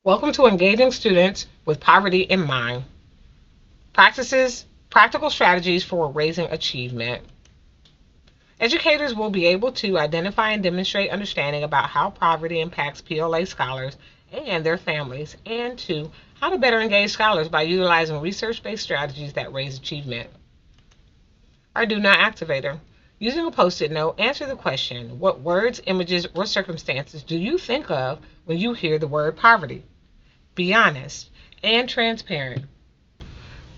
Welcome to Engaging Students with Poverty in Mind. Practical strategies for raising achievement. Educators will be able to identify and demonstrate understanding about how poverty impacts PLA scholars and their families, and two, how to better engage scholars by utilizing research-based strategies that raise achievement. Our Do Not Activator. Using a post-it note, answer the question, what words, images, or circumstances do you think of when you hear the word poverty? Be honest and transparent.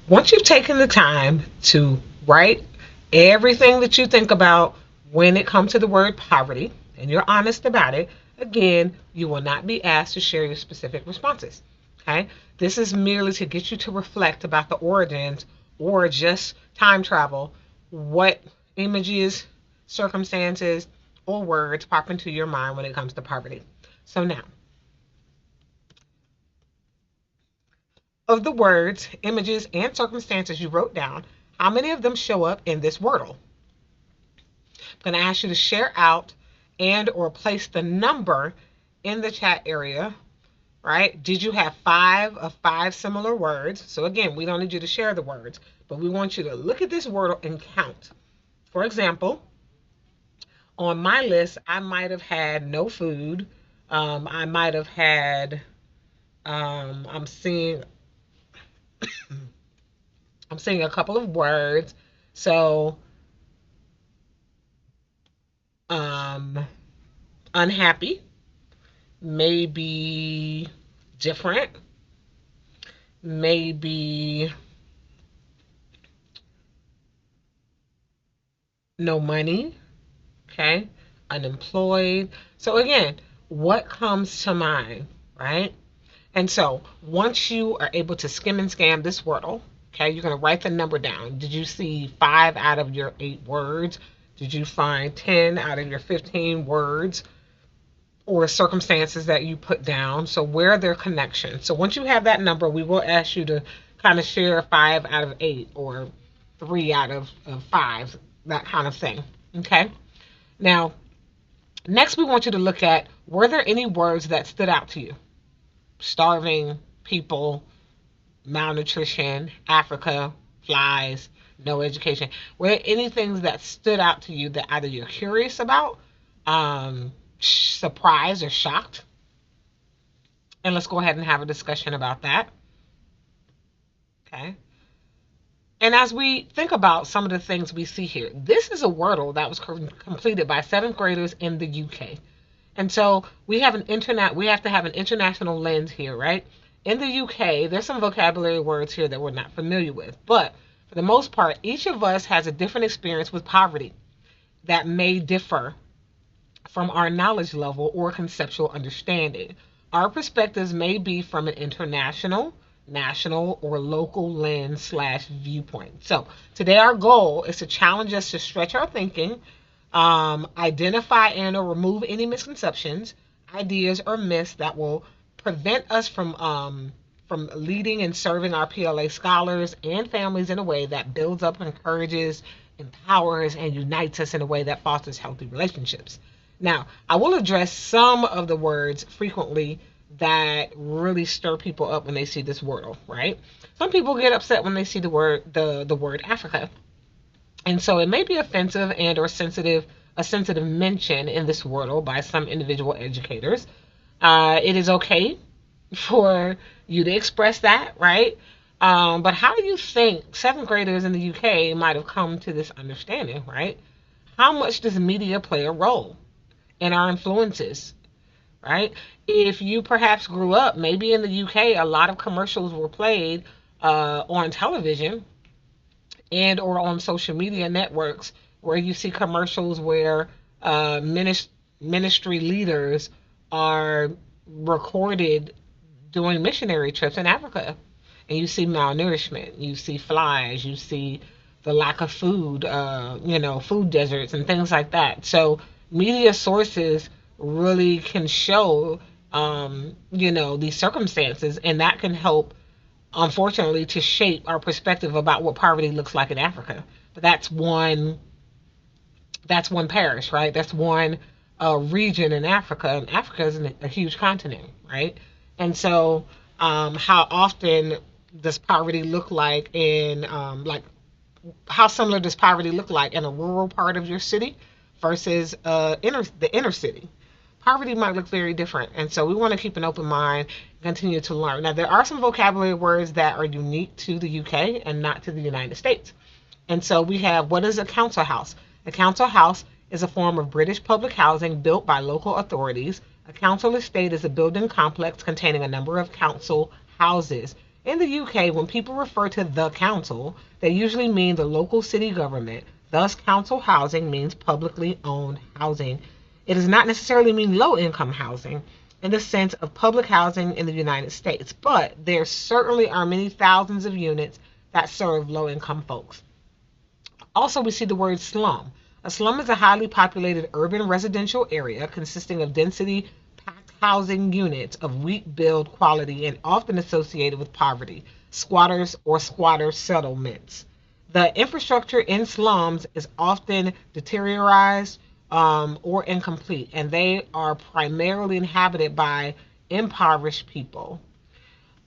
Once you've taken the time to write everything that you think about when it comes to the word poverty, and you're honest about it, again, you will not be asked to share your specific responses. Okay? This is merely to get you to reflect about the origins or just time travel, what images, circumstances, or words pop into your mind when it comes to poverty. So now, of the words, images, and circumstances you wrote down, how many of them show up in this wordle? I'm going to ask you to share out and or place the number in the chat area, right? Did you have 5 similar words? So again, we don't need you to share the words, but we want you to look at this wordle and count. For example, on my list, I might have had no food. I might have had, I'm seeing I'm seeing a couple of words. So, um, unhappy, maybe different, maybe no money, okay, unemployed. So, again, what comes to mind, right? And so, once you are able to skim and scan this wordle, okay, you're going to write the number down. Did you see 5 out of your 8 words? Did you find 10 out of your 15 words or circumstances that you put down? So where are their connections? So once you have that number, we will ask you to kind of share 5 out of 8 or 3 out of 5, that kind of thing. Okay. Now, next we want you to look at, were there any words that stood out to you? Starving, people, malnutrition, Africa, flies, no education. Were there any things that stood out to you that either you're curious about, surprised, or shocked? And let's go ahead and have a discussion about that. Okay. And as we think about some of the things we see here, this is a wordle that was completed by 7th graders in the UK. And so we have to have an international lens here, right? In the UK, there's some vocabulary words here that we're not familiar with, but for the most part, each of us has a different experience with poverty that may differ from our knowledge level or conceptual understanding. Our perspectives may be from an international, national, or local lens slash viewpoint. So today our goal is to challenge us to stretch our thinking, identify and or remove any misconceptions, ideas, or myths that will prevent us from leading and serving our PLA scholars and families in a way that builds up, encourages, empowers, and unites us in a way that fosters healthy relationships. Now, I will address some of the words frequently that really stir people up when they see this wordle, right? Some people get upset when they see the word Africa. And so it may be offensive and or a sensitive mention in this wordle by some individual educators. It is okay for you to express that, right? But how do you think 7th graders in the UK might have come to this understanding, right? How much does media play a role in our influences, right? If you perhaps grew up, maybe in the UK, a lot of commercials were played on television and or on social media networks where you see commercials where ministry leaders are recorded doing missionary trips in Africa. And you see malnourishment, you see flies, you see the lack of food, food deserts and things like that. So media sources really can show, these circumstances, and that can help, unfortunately, to shape our perspective about what poverty looks like in Africa. But that's one parish, right? That's one region in Africa, and Africa is a huge continent, right? And so, how often does poverty look like in, like, how similar does poverty look like in a rural part of your city versus the inner city? Poverty might look very different. And so we want to keep an open mind, continue to learn. Now, there are some vocabulary words that are unique to the UK and not to the United States. And so we have, what is a council house? A council house is a form of British public housing built by local authorities. A council estate is a building complex containing a number of council houses. In the UK, when people refer to the council, they usually mean the local city government. Thus, council housing means publicly owned housing. It does not necessarily mean low income housing in the sense of public housing in the United States, but there certainly are many thousands of units that serve low income folks. Also, we see the word slum. A slum is a highly populated urban residential area consisting of density packed housing units of weak build quality and often associated with poverty, squatters or squatter settlements. The infrastructure in slums is often deteriorated or incomplete, and they are primarily inhabited by impoverished people.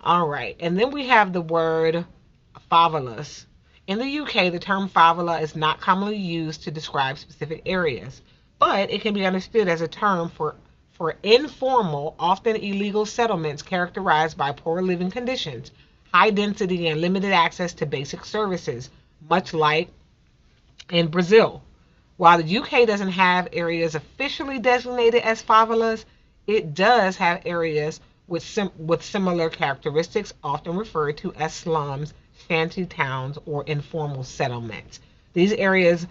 All right, and then we have the word favelas. In the UK, the term favela is not commonly used to describe specific areas, but it can be understood as a term for informal, often illegal settlements characterized by poor living conditions, high density, and limited access to basic services, much like in Brazil. While the UK doesn't have areas officially designated as favelas, it does have areas with similar characteristics, often referred to as slums, shanty towns, or informal settlements. These areas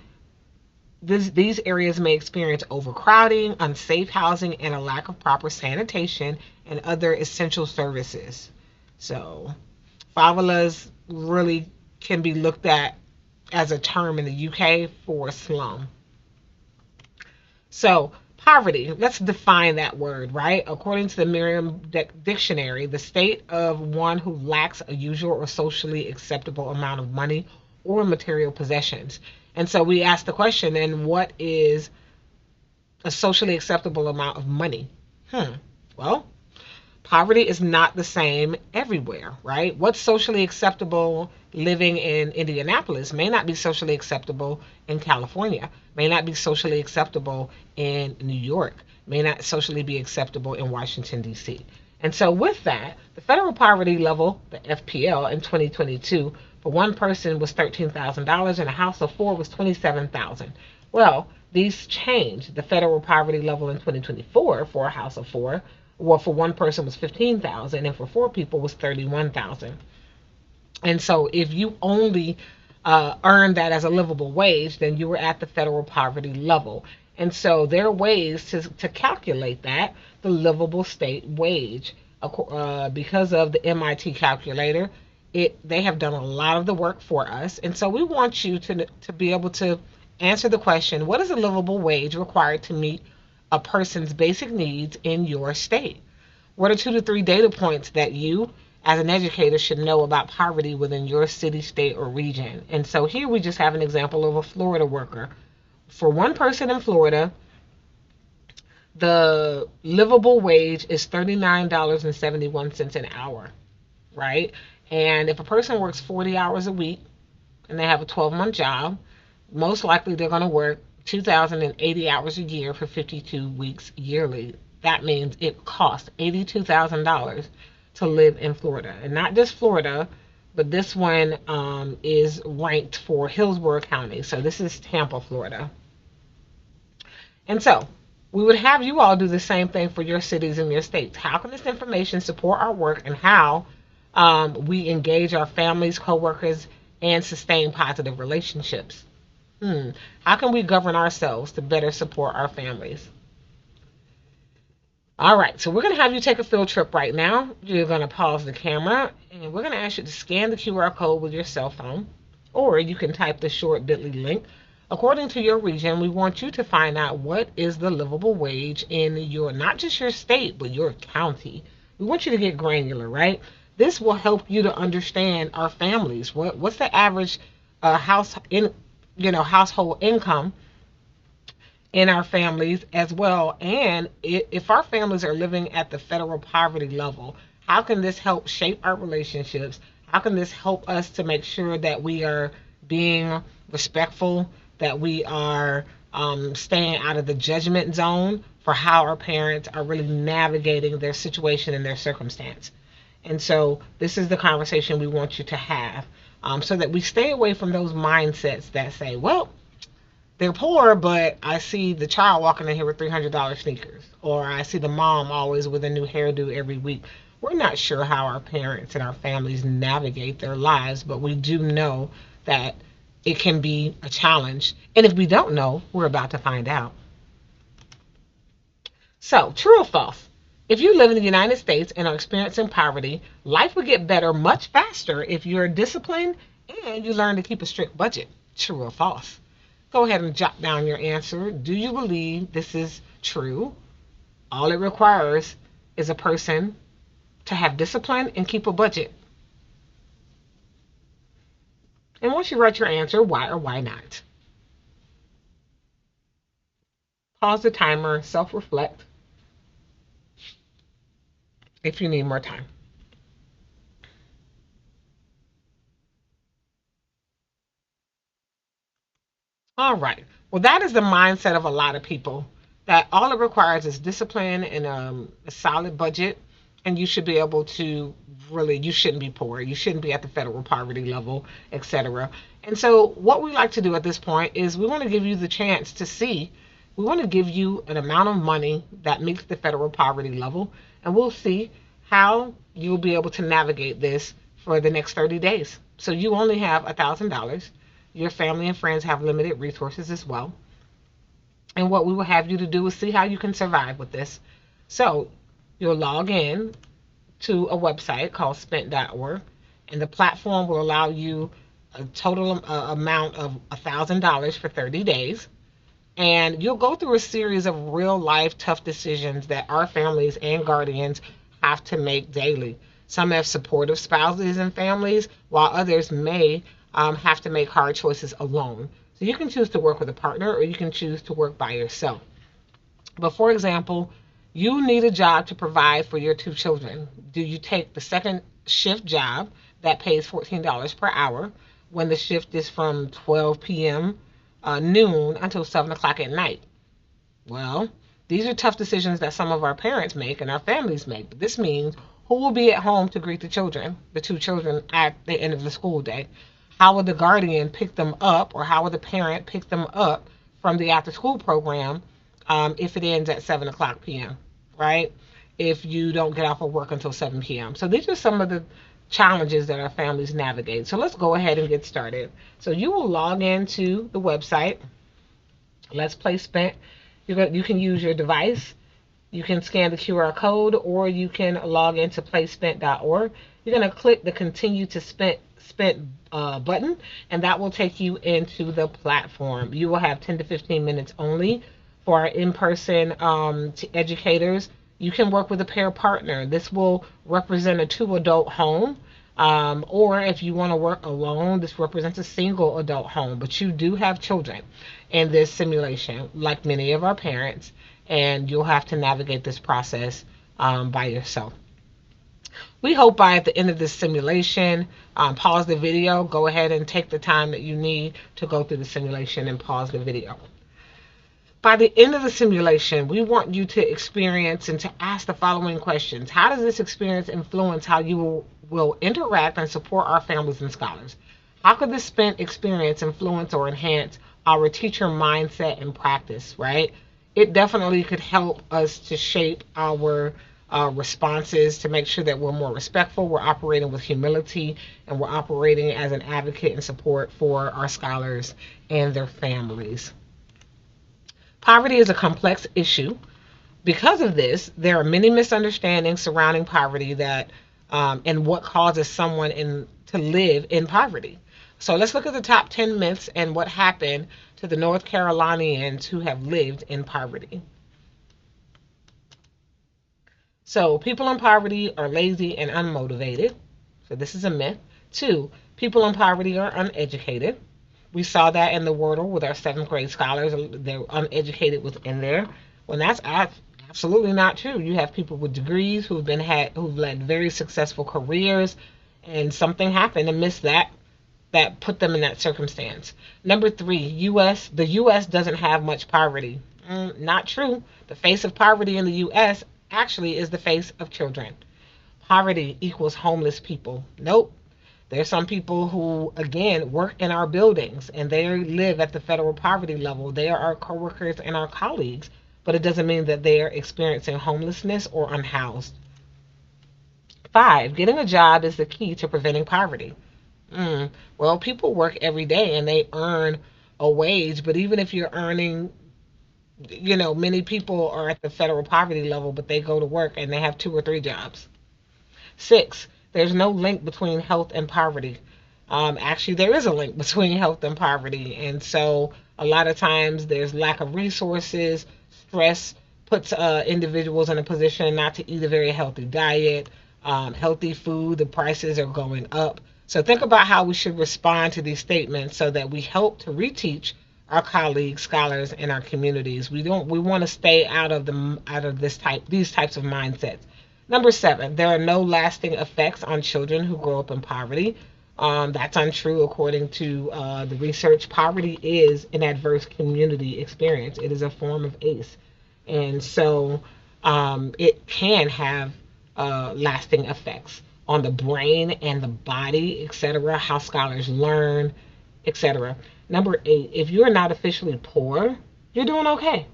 these areas may experience overcrowding, unsafe housing, and a lack of proper sanitation and other essential services. So, favelas really can be looked at as a term in the UK for slum. So, poverty, let's define that word, right? According to the Merriam Dictionary, the state of one who lacks a usual or socially acceptable amount of money or material possessions. And so we ask the question, then what is a socially acceptable amount of money? Well, poverty is not the same everywhere, right? What's socially acceptable living in Indianapolis may not be socially acceptable in California, may not be socially acceptable in New York, may not socially be acceptable in Washington, D.C. And so with that, the federal poverty level, the FPL, in 2022 for one person was $13,000 and a house of four was $27,000. Well, these changed. The federal poverty level in 2024 for a house of four, well, for one person was 15,000 and for four people was 31,000. And so if you only earned that as a livable wage, then you were at the federal poverty level. And so there are ways to calculate that, the livable state wage. Because of the MIT calculator, they have done a lot of the work for us. And so we want you to be able to answer the question, what is a livable wage required to meet a person's basic needs in your state? What are 2 to 3 data points that you, as an educator, should know about poverty within your city, state, or region? And so here we just have an example of a Florida worker. For one person in Florida, the livable wage is $39.71 an hour, right? And if a person works 40 hours a week and they have a 12-month job, most likely they're going to work 2,080 hours a year for 52 weeks yearly. That means it costs $82,000 to live in Florida. And not just Florida, but this one is ranked for Hillsborough County. So this is Tampa, Florida. And so we would have you all do the same thing for your cities and your states. How can this information support our work, and how we engage our families, coworkers, and sustain positive relationships? How can we govern ourselves to better support our families? All right, so we're going to have you take a field trip right now. You're going to pause the camera, and we're going to ask you to scan the QR code with your cell phone, or you can type the short bit.ly link. According to your region, we want you to find out what is the livable wage in your, not just your state, but your county. We want you to get granular, right? This will help you to understand our families. What's the average household income in our families as well. And if our families are living at the federal poverty level, how can this help shape our relationships? How can this help us to make sure that we are being respectful, that we are staying out of the judgment zone for how our parents are really navigating their situation and their circumstance? And so, this is the conversation we want you to have, so that we stay away from those mindsets that say, well, they're poor, but I see the child walking in here with $300 sneakers, or I see the mom always with a new hairdo every week. We're not sure how our parents and our families navigate their lives, but we do know that it can be a challenge. And if we don't know, we're about to find out. So, true or false? If you live in the United States and are experiencing poverty, life would get better much faster if you're disciplined and you learn to keep a strict budget. True or false? Go ahead and jot down your answer. Do you believe this is true? All it requires is a person to have discipline and keep a budget. And once you write your answer, why or why not? Pause the timer, self reflect if you need more time. All right. Well, that is the mindset of a lot of people, that all it requires is discipline and a solid budget, and you should be able to really, you shouldn't be poor. You shouldn't be at the federal poverty level, etc. And so, what we like to do at this point is we want to give you the chance to see, we want to give you an amount of money that meets the federal poverty level, and we'll see how you'll be able to navigate this for the next 30 days. So, you only have $1,000. Your family and friends have limited resources as well. And what we will have you to do is see how you can survive with this. So you'll log in to a website called spent.org, and the platform will allow you a total amount of $1,000 for 30 days. And you'll go through a series of real life tough decisions that our families and guardians have to make daily. Some have supportive spouses and families, while others may have to make hard choices alone. So you can choose to work with a partner, or you can choose to work by yourself. But for example, you need a job to provide for your two children. Do you take the second shift job that pays $14 per hour when the shift is from 12 p.m. Noon until 7 o'clock at night? Well, these are tough decisions that some of our parents make and our families make. But this means, who will be at home to greet the children, the two children, at the end of the school day? How will the guardian pick them up, or how will the parent pick them up from the after school program if it ends at 7 o'clock p.m., right? If you don't get off of work until 7 p.m. So these are some of the challenges that our families navigate. So let's go ahead and get started. So you will log into the website, Let's Play Spent. You can use your device. You can scan the QR code, or you can log into playspent.org. You're going to click the Continue to Spent button, and that will take you into the platform. You will have 10 to 15 minutes only for our in-person educators. You can work with a pair partner. This will represent a two-adult home. Or if you want to work alone, this represents a single adult home. But you do have children in this simulation, like many of our parents, and you'll have to navigate this process by yourself. We hope by the end of this simulation, pause the video, go ahead and take the time that you need to go through the simulation and pause the video. By the end of the simulation, we want you to experience and to ask the following questions. How does this experience influence how you will interact and support our families and scholars? How could this spent experience influence or enhance our teacher mindset and practice, right? It definitely could help us to shape our responses, to make sure that we're more respectful, we're operating with humility, and we're operating as an advocate and support for our scholars and their families. Poverty is a complex issue. Because of this, there are many misunderstandings surrounding poverty that and what causes someone to live in poverty. So let's look at the top 10 myths and what happened to the North Carolinians who have lived in poverty. So people in poverty are lazy and unmotivated. So this is a myth. 2, people in poverty are uneducated. We saw that in the Wordle with our seventh grade scholars. They're uneducated within there. When that's absolutely not true. You have people with degrees who've led very successful careers, and something happened and missed that put them in that circumstance. Number three, the U.S. doesn't have much poverty. Not true. The face of poverty in the U.S. actually is the face of children. Poverty equals homeless people. Nope. There's some people who, again, work in our buildings and they live at the federal poverty level. They are our coworkers and our colleagues, but it doesn't mean that they are experiencing homelessness or unhoused. Five, getting a job is the key to preventing poverty. Well, people work every day and they earn a wage, but even if you're earning, many people are at the federal poverty level, but they go to work and they have two or three jobs. Six, there's no link between health and poverty. Actually, there is a link between health and poverty. And so a lot of times there's lack of resources, stress puts individuals in a position not to eat a very healthy diet, healthy food, the prices are going up. So think about how we should respond to these statements so that we help to reteach our colleagues, scholars, and our communities. We want to stay out of these types of mindsets. Number seven, there are no lasting effects on children who grow up in poverty. That's untrue according to the research. Poverty is an adverse community experience. It is a form of ACE. And so it can have lasting effects on the brain and the body, etc., how scholars learn, etc. Number eight, if you're not officially poor, you're doing okay.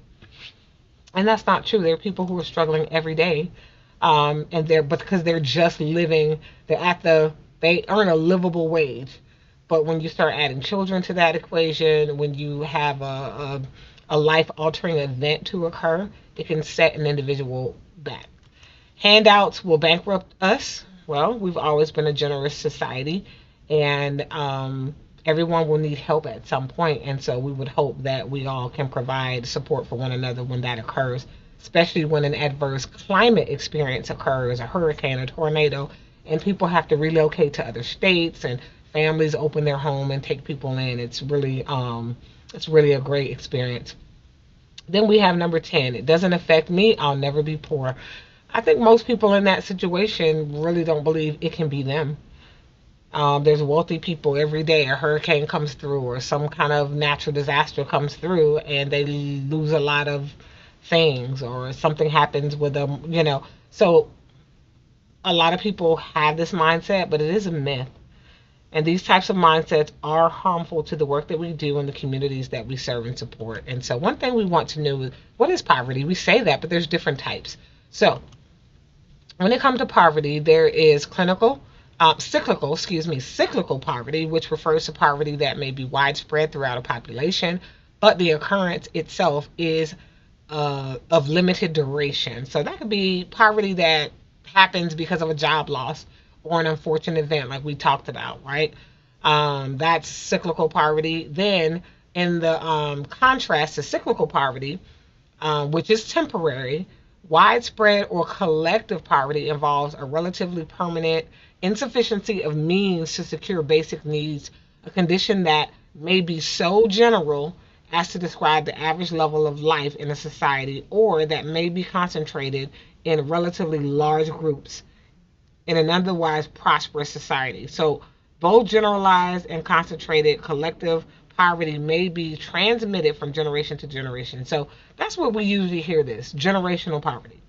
And that's not true. There are people who are struggling every day, and but because they're just living, they earn a livable wage. But when you start adding children to that equation, when you have a life altering event to occur, it can set an individual back. Handouts will bankrupt us. Well, we've always been a generous society, and everyone will need help at some point, and so we would hope that we all can provide support for one another when that occurs, especially when an adverse climate experience occurs, a hurricane, a tornado, and people have to relocate to other states, and families open their home and take people in. It's really a great experience. Then we have number 10. It doesn't affect me. I'll never be poor. I think most people in that situation really don't believe it can be them. There's wealthy people every day. A hurricane comes through or some kind of natural disaster comes through and they lose a lot of things or something happens with them. So a lot of people have this mindset, but it is a myth. And these types of mindsets are harmful to the work that we do in the communities that we serve and support. And so one thing we want to know is, what is poverty? We say that, but there's different types. So when it comes to poverty, there is cyclical poverty, which refers to poverty that may be widespread throughout a population, but the occurrence itself is of limited duration. So that could be poverty that happens because of a job loss or an unfortunate event like we talked about, right? That's cyclical poverty. Then in the contrast to cyclical poverty, which is temporary, widespread or collective poverty involves a relatively permanent insufficiency of means to secure basic needs, a condition that may be so general as to describe the average level of life in a society, or that may be concentrated in relatively large groups in an otherwise prosperous society. So both generalized and concentrated collective poverty may be transmitted from generation to generation. So that's what we usually hear, this generational poverty.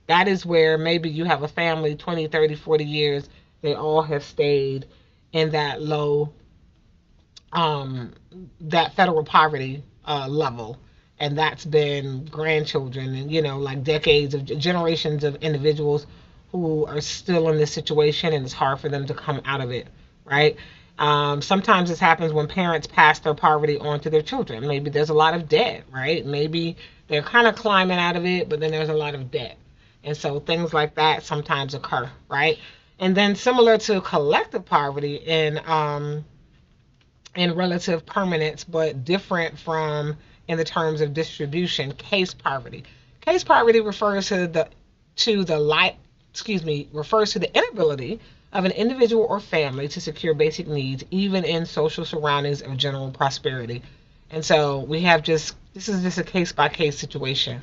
That is where maybe you have a family 20, 30, 40 years, they all have stayed in that low, that federal poverty level. And that's been grandchildren and, like decades of generations of individuals who are still in this situation, and it's hard for them to come out of it, right? Sometimes this happens when parents pass their poverty on to their children. Maybe there's a lot of debt, right? Maybe they're kind of climbing out of it, but then there's a lot of debt. And so things like that sometimes occur, right? And then similar to collective poverty in relative permanence, but different from in the terms of distribution, case poverty. Case poverty refers to the inability of an individual or family to secure basic needs, even in social surroundings of general prosperity. And so we have just, this is just a case by case situation,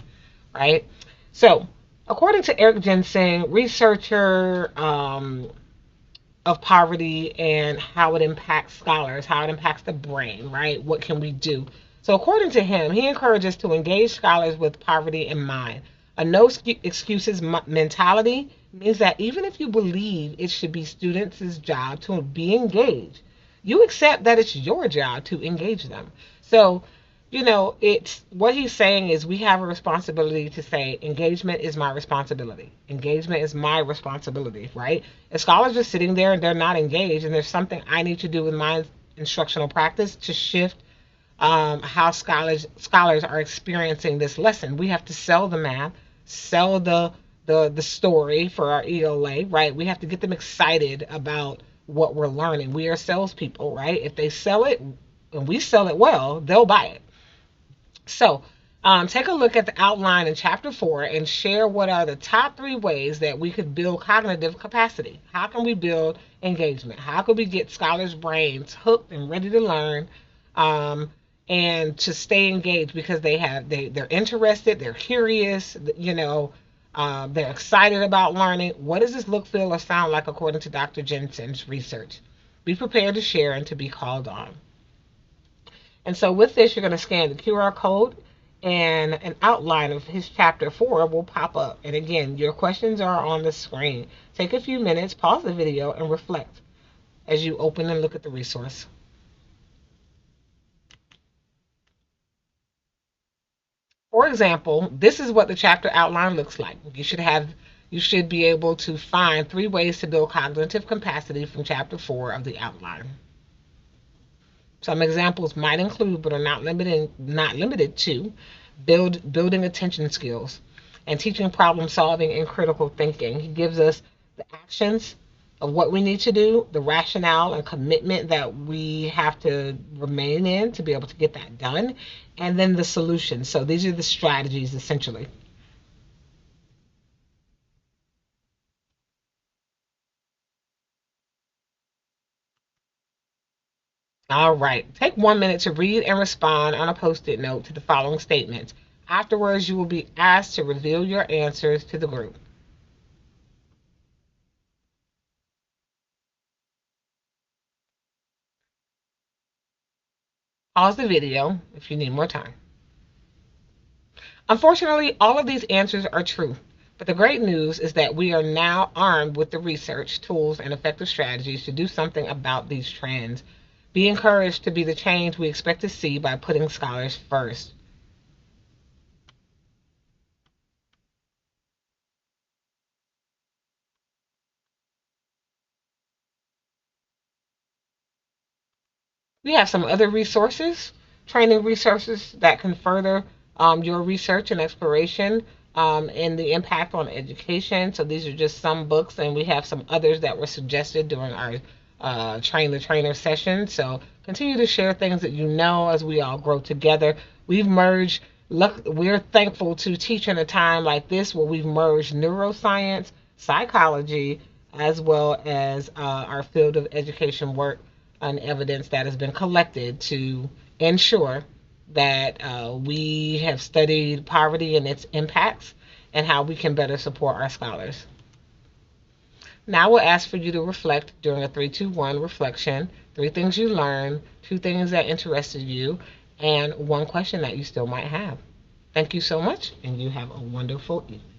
right? So, according to Eric Jensen, researcher of poverty and how it impacts scholars, how it impacts the brain, right? What can we do? So, according to him, he encourages to engage scholars with poverty in mind. A no excuses mentality means that even if you believe it should be students' job to be engaged, you accept that it's your job to engage them. So, it's what he's saying is we have a responsibility to say engagement is my responsibility. Engagement is my responsibility, right? If scholars are sitting there and they're not engaged, and there's something I need to do with my instructional practice to shift how scholars are experiencing this lesson. We have to sell the math, sell the story for our ELA, right? We have to get them excited about what we're learning. We are salespeople, right? If they sell it and we sell it well, they'll buy it. So, take a look at the outline in chapter 4 and share what are the top 3 ways that we could build cognitive capacity. How can we build engagement? How can we get scholars' brains hooked and ready to learn, and to stay engaged because they're interested, they're curious, they're excited about learning. What does this look, feel, or sound like according to Dr. Jensen's research? Be prepared to share and to be called on. And so with this, you're going to scan the QR code and an outline of his chapter 4 will pop up. And again, your questions are on the screen. Take a few minutes, pause the video, and reflect as you open and look at the resource. For example, this is what the chapter outline looks like. You should be able to find 3 ways to build cognitive capacity from chapter 4 of the outline. Some examples might include, but are not limited to, building attention skills and teaching problem solving and critical thinking. He gives us the actions of what we need to do, the rationale and commitment that we have to remain in to be able to get that done, and then the solutions. So these are the strategies essentially. All right. Take 1 minute to read and respond on a post-it note to the following statements. Afterwards, you will be asked to reveal your answers to the group. Pause the video if you need more time. Unfortunately, all of these answers are true. But the great news is that we are now armed with the research, tools, and effective strategies to do something about these trends. Be encouraged to be the change we expect to see by putting scholars first. We have some other resources, training resources that can further your research and exploration, and the impact on education. So these are just some books, and we have some others that were suggested during our train the trainer session. So continue to share things that you know as we all grow together. We've merged. Look, we're thankful to teach in a time like this where we've merged neuroscience, psychology, as well as our field of education work and evidence that has been collected to ensure that we have studied poverty and its impacts and how we can better support our scholars. Now we'll ask for you to reflect during a 3-2-1 reflection. 3 things you learned, 2 things that interested you, and 1 question that you still might have. Thank you so much, and you have a wonderful evening.